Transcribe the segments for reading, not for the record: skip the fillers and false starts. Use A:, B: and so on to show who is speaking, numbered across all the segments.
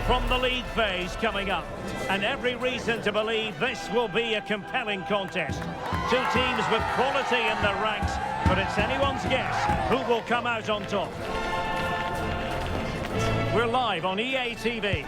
A: from the league phase coming up. And every reason to believe this will be a compelling contest. Two teams with quality in their ranks, but it's anyone's guess who will come out on top. We're live on EA TV.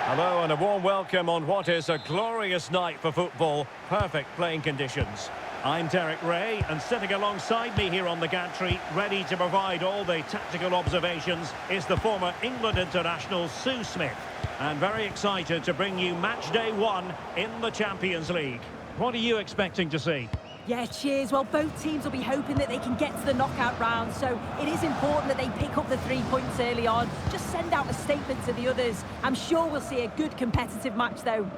A: Hello and a warm welcome on what is a glorious night for football. Perfect playing conditions. I'm Derek Ray, and sitting alongside me here on the gantry, ready to provide all the tactical observations, is the former England international Sue Smith. And very excited to bring you match day 1 in the Champions League. What are you expecting to see?
B: Yeah, cheers. Well, both teams will be hoping that they can get to the knockout round, so it is important that they pick up the 3 points early on. Just send out a statement to the others. I'm sure we'll see a good competitive match, though.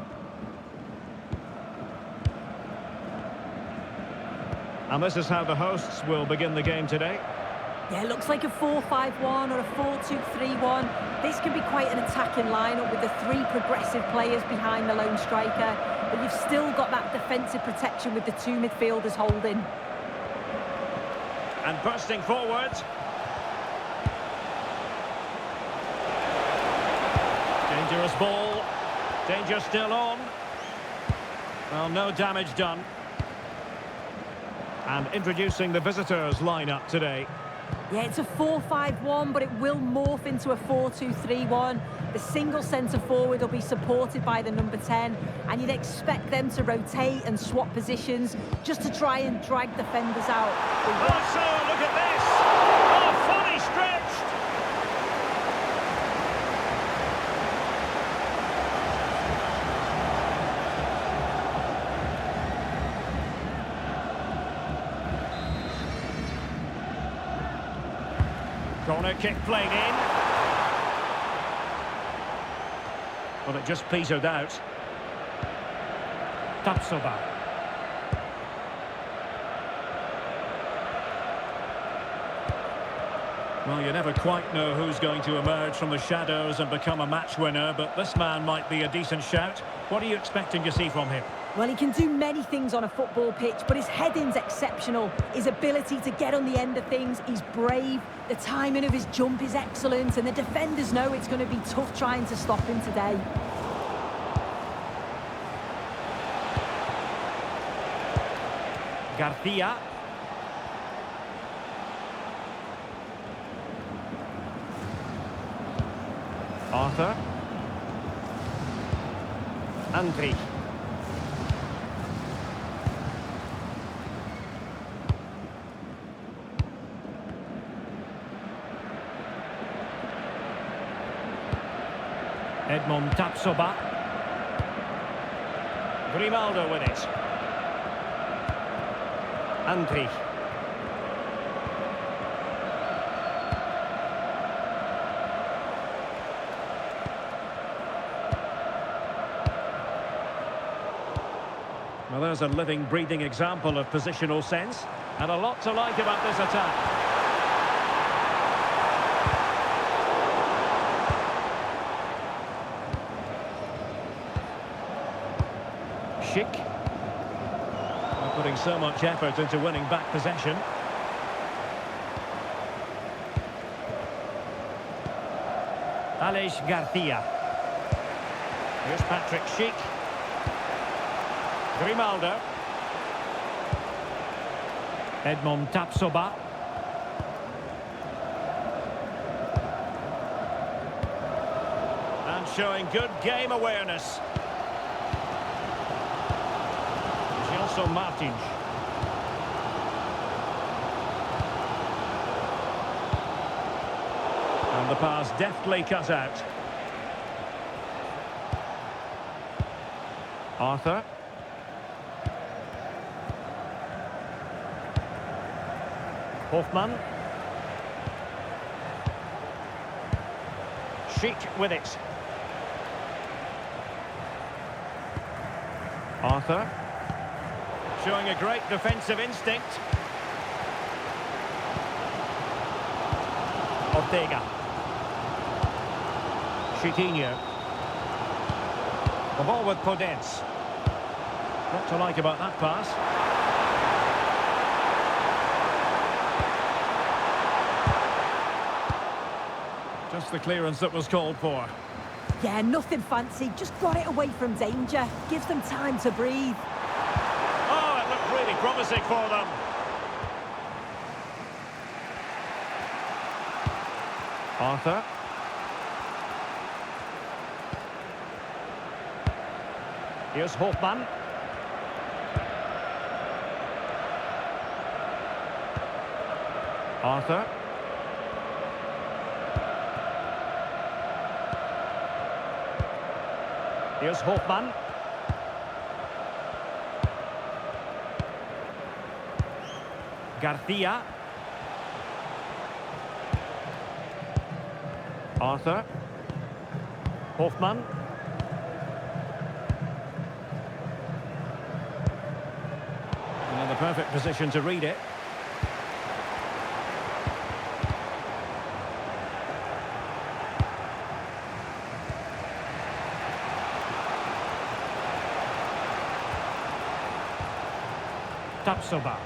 A: And this is how the hosts will begin the game today.
B: Yeah, it looks like a 4-5-1 or a 4-2-3-1. This can be quite an attacking lineup with the 3 progressive players behind the lone striker. But you've still got that defensive protection with the 2 midfielders holding.
A: And bursting forward. Dangerous ball. Danger still on. Well, no damage done. And introducing the visitors lineup today.
B: Yeah, it's a 4-5-1, but it will morph into a 4-2-3-1. The single centre-forward will be supported by the number 10, and you'd expect them to rotate and swap positions just to try and drag defenders out.
A: Oh, so look at this! Oh, fully stretched! Corner kick played in. But it just petered out. Tapsoba. Well, you never quite know who's going to emerge from the shadows and become a match winner, but this man might be a decent shout. What are you expecting to see from him?
B: Well, he can do many things on a football pitch, but his heading's exceptional. His ability to get on the end of things, he's brave. The timing of his jump is excellent, and the defenders know it's going to be tough trying to stop him today.
A: Garcia. Arthur. Andri. Edmond Tapsoba. Grimaldo with it. Andri. Well, there's a living, breathing example of positional sense, and a lot to like about this attack. Schick. They're putting so much effort into winning back possession. Aleix Garcia. Here's Patrick Schick. Grimaldo. Edmond Tapsoba. And showing good game awareness. Gelson Martins. And the pass deftly cut out. Arthur. Hoffman. Schick with it. Arthur. Showing a great defensive instinct. Ortega. Chiquinho. The ball with Podence. What to like about that pass? Just the clearance that was called for.
B: Yeah, nothing fancy, just got it away from danger. Gives them time to breathe.
A: Oh, it looked really promising for them. Arthur. Here's Hofmann. Arthur. Here's Hofmann. Garcia. Arthur. Hofmann. In the perfect position to read it. Tapsoba.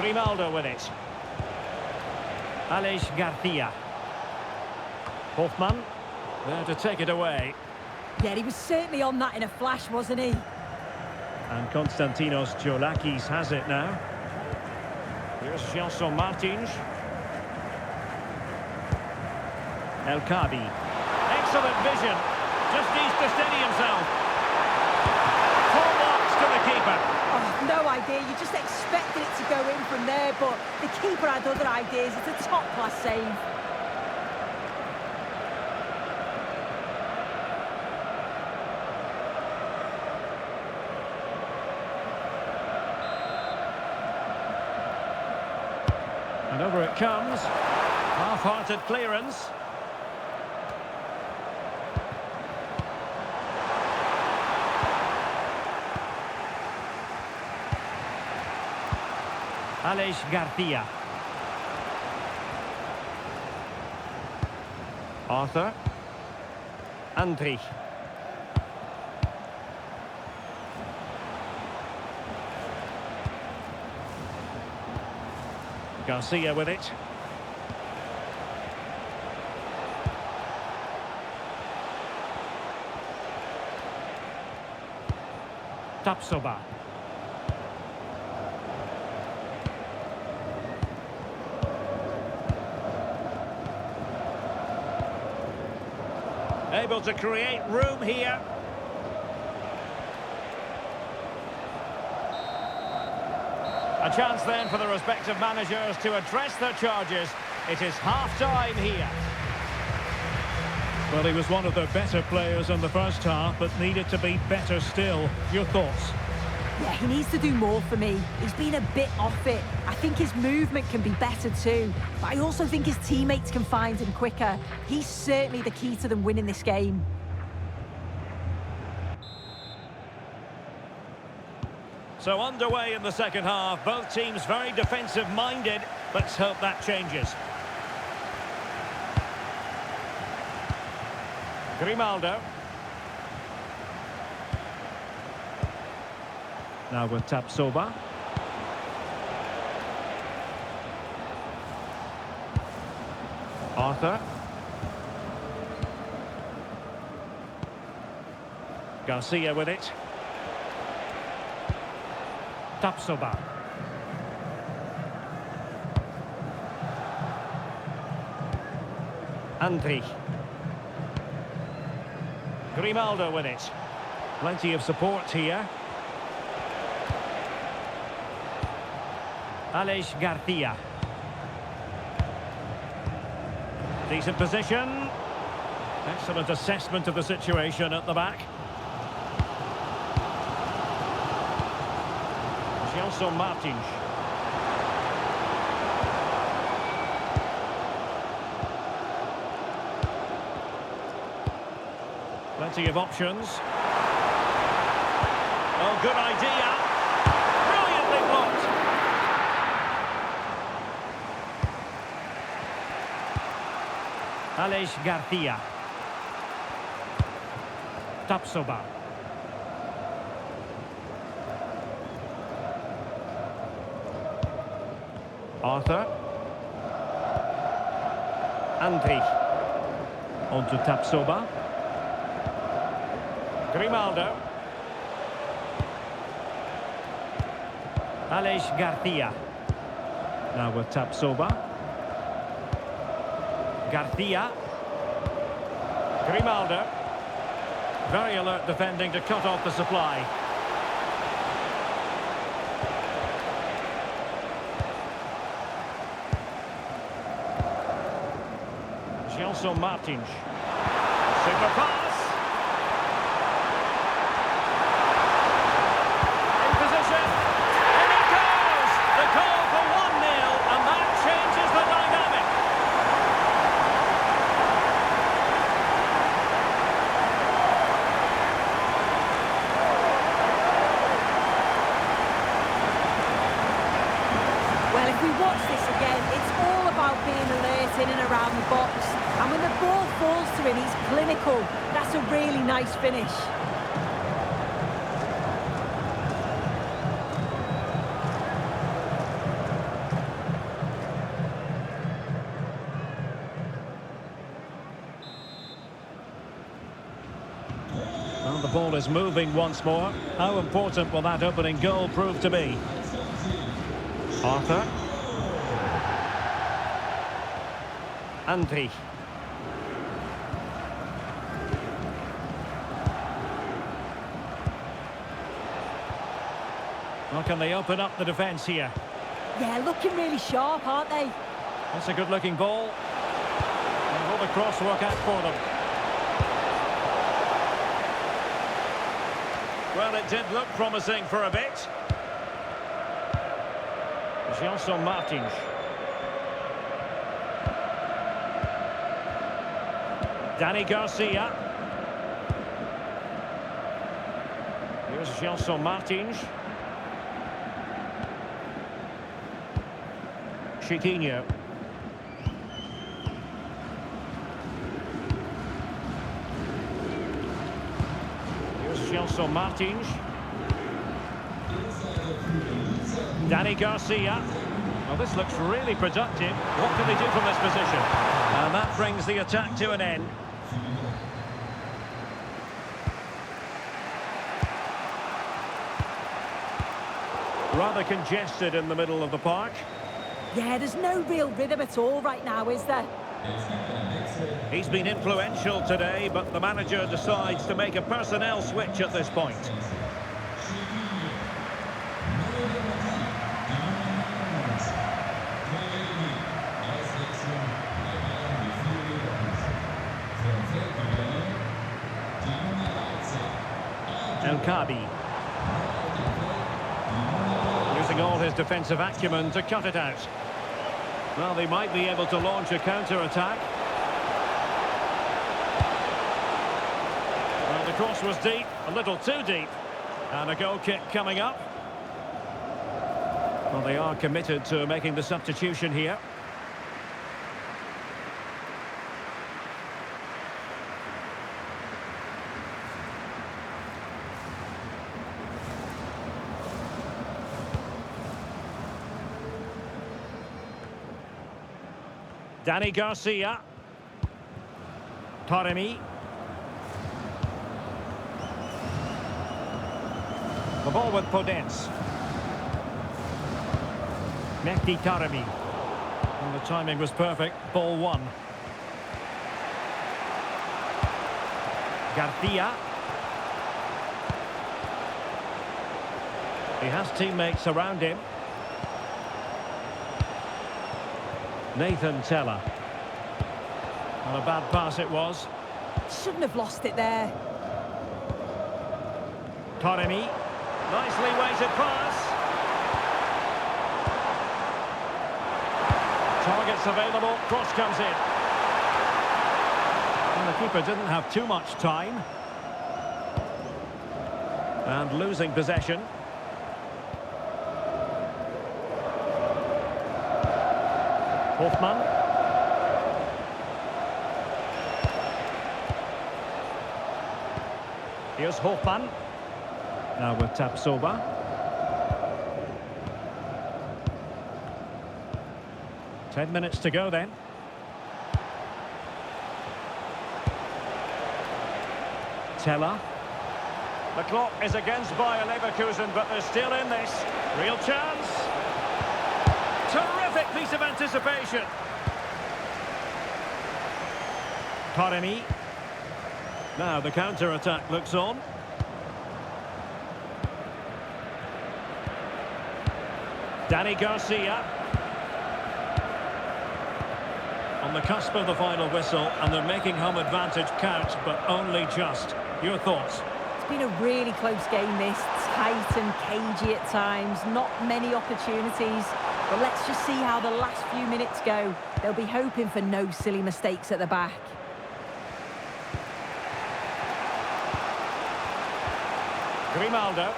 A: Grimaldo with it. Aleix Garcia. Hofmann there to take it away.
B: Yeah, he was certainly on that in a flash, wasn't he?
A: And Konstantinos Giolakis has it now. Here's Gelson Martins. El Kabi. Excellent vision. Just needs to steady himself. Full marks to the keeper.
B: Oh, no idea. You just expected it to go in from there, but the keeper had other ideas. It's a top-class save.
A: And over it comes. Half-hearted clearance. Aleix Garcia. Arthur. Andrich. Garcia with it. Tapsoba. Able to create room here. A chance then for the respective managers to address their charges. It is half-time here. Well, he was one of the better players in the first half, but needed to be better still. Your thoughts?
B: Yeah, he needs to do more for me. He's been a bit off it. I think his movement can be better too. But I also think his teammates can find him quicker. He's certainly the key to them winning this game.
A: So underway in the second half. Both teams very defensive-minded. Let's hope that changes. Grimaldo. Now with Tapsoba. Arthur. Garcia with it. Tapsoba. Andrich. Grimaldo with it. Plenty of support here. Aleix Garcia. Decent position. Excellent assessment of the situation at the back. Gelson Martins. Plenty of options. Oh, good idea. Brilliantly blocked. Aleix Garcia. Tapsoba. Arthur. Andri. On to Tapsoba. Grimaldo. Aleix Garcia. Now with Tapsoba. Garcia. Grimaldo. Very alert defending to cut off the supply. Gelson Martins. Super pass. In position. And it goes! The goal for 1-0, and that changes the dynamic.
B: Well, if we watch this again, it's all about being alert in and around the box. And when the ball falls to him, he's clinical. That's a really nice finish.
A: Well, the ball is moving once more. How important will that opening goal prove to be? Arthur. Andri. Well, can they open up the defence here?
B: Yeah, looking really sharp, aren't they?
A: That's a good-looking ball. And will the cross work out for them? Well, it did look promising for a bit. Gelson Martins. Dani Garcia. Here's Gelson Martins. Chiquinho. Here's Gelson Martins. Dani Garcia. Well, this looks really productive. What can they do from this position? And that brings the attack to an end. Rather congested in the middle of the park.
B: Yeah, there's no real rhythm at all right now, is there?
A: He's been influential today, but the manager decides to make a personnel switch at this point. El Kabi. Using all his defensive acumen to cut it out. Well, they might be able to launch a counter-attack. Well, the cross was deep, a little too deep. And a goal kick coming up. Well, they are committed to making the substitution here. Dani Garcia. Taremi. The ball with Podence. Mehdi Taremi. And the timing was perfect. Ball one. Garcia. He has teammates around him. Nathan Teller. Well, a bad pass it was.
B: Shouldn't have lost it there.
A: Taremi. Nicely weighted pass. Targets available. Cross comes in. And the keeper didn't have too much time. And losing possession. Hoffmann. Here's Hoffmann. Now with Tapsoba. 10 minutes to go then. Teller. The clock is against Bayern Leverkusen, but they're still in this. Real chance. Terrific piece of anticipation. Taremi. Now the counter-attack looks on. Danny Garcia. On the cusp of the final whistle, and they're making home advantage count, but only just. Your thoughts?
B: It's been a really close game, this. Tight and cagey at times. Not many opportunities. But let's just see how the last few minutes go. They'll be hoping for no silly mistakes at the back.
A: Grimaldo.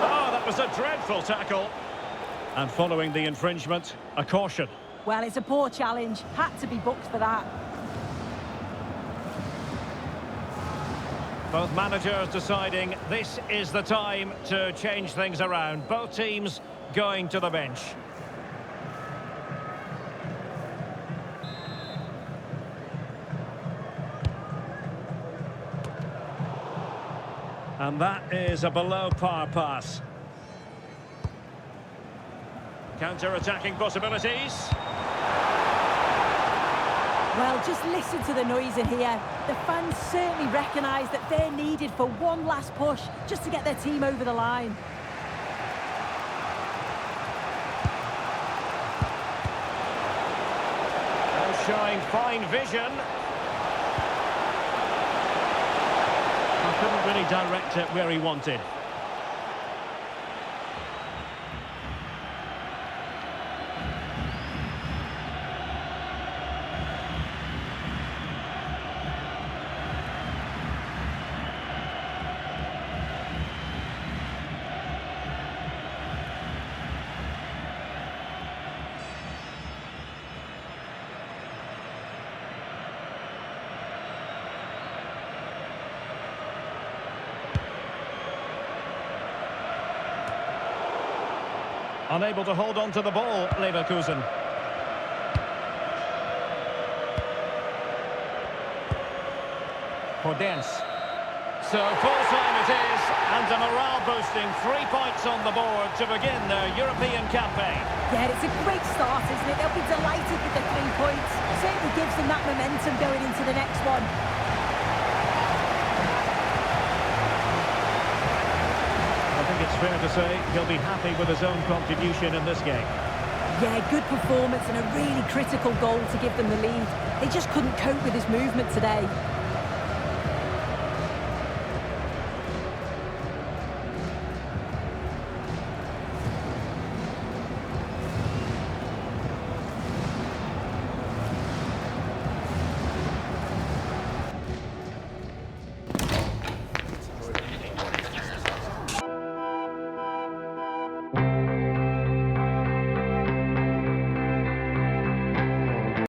A: Oh, that was a dreadful tackle. And following the infringement, a caution.
B: Well, it's a poor challenge. Had to be booked for that.
A: Both managers deciding this is the time to change things around. Both teams going to the bench. And that is a below-par pass. Counter-attacking possibilities.
B: Well, just listen to the noise in here. The fans certainly recognise that they're needed for one last push just to get their team over the line.
A: Showing fine vision. Couldn't really direct it where he wanted. Unable to hold on to the ball, Leverkusen. Podence. So full time it is, and a morale-boosting 3 points on the board to begin their European campaign.
B: Yeah, it's a great start, isn't it? They'll be delighted with the 3 points. Certainly gives them that momentum going into the next one.
A: It's fair to say he'll be happy with his own contribution in this game.
B: Yeah, good performance and a really critical goal to give them the lead. They just couldn't cope with his movement today.